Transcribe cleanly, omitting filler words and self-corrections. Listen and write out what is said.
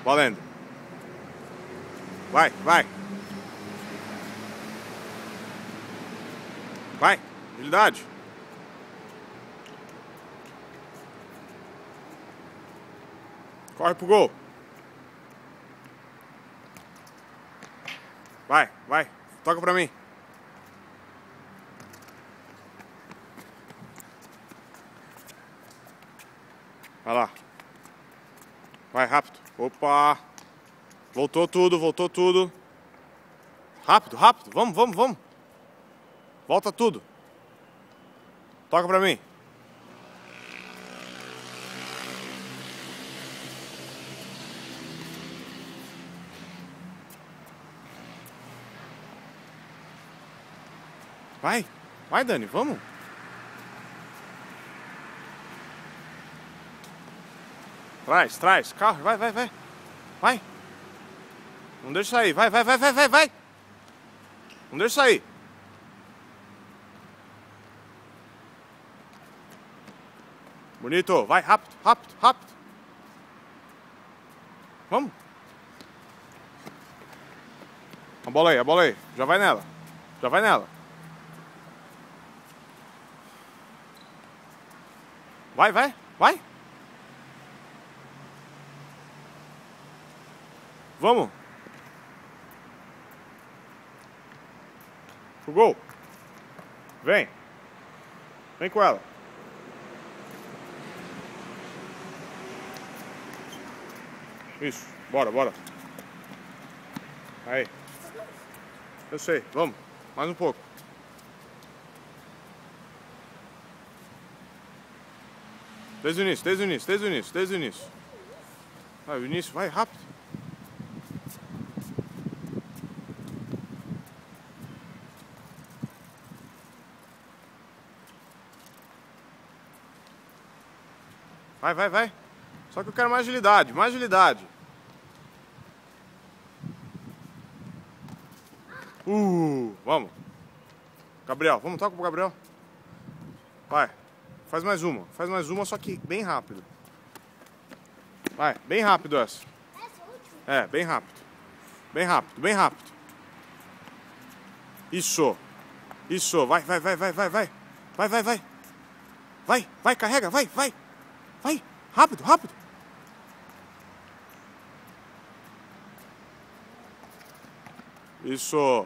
Valendo. Vai, vai. Vai, agilidade. Corre pro gol. Vai, vai. Toca pra mim. Vai lá. Vai, rápido. Opa. Voltou tudo, voltou tudo. Rápido, rápido. Vamos, vamos, vamos. Volta tudo. Toca pra mim. Vai. Vai, Dani, vamos. Traz, traz. Carro, vai, vai, vai. Vai. Não deixa sair. Vai, vai, vai, vai, vai, vai. Não deixa sair. Bonito. Vai, rápido, rápido, rápido. Vamos. A bola aí, a bola aí. Já vai nela. Já vai nela. Vai, vai, vai. Vamos. Pro gol. Vem. Vem com ela. Isso. Bora, bora. Aí. Eu sei. Vamos. Mais um pouco. Desde o início, desde o início, desde o início, desde o início. Vai, o início, vai, rápido. Vai, vai, vai. Só que eu quero mais agilidade, mais agilidade. Vamos. Gabriel, vamos, toca pro Gabriel. Vai. Faz mais uma, só que bem rápido. Vai, bem rápido essa. É, bem rápido. Bem rápido, bem rápido. Isso. Isso, vai, vai, vai, vai, vai, vai. Vai, vai, vai. Vai, vai, carrega, vai, vai. Vai, rápido, rápido. Isso.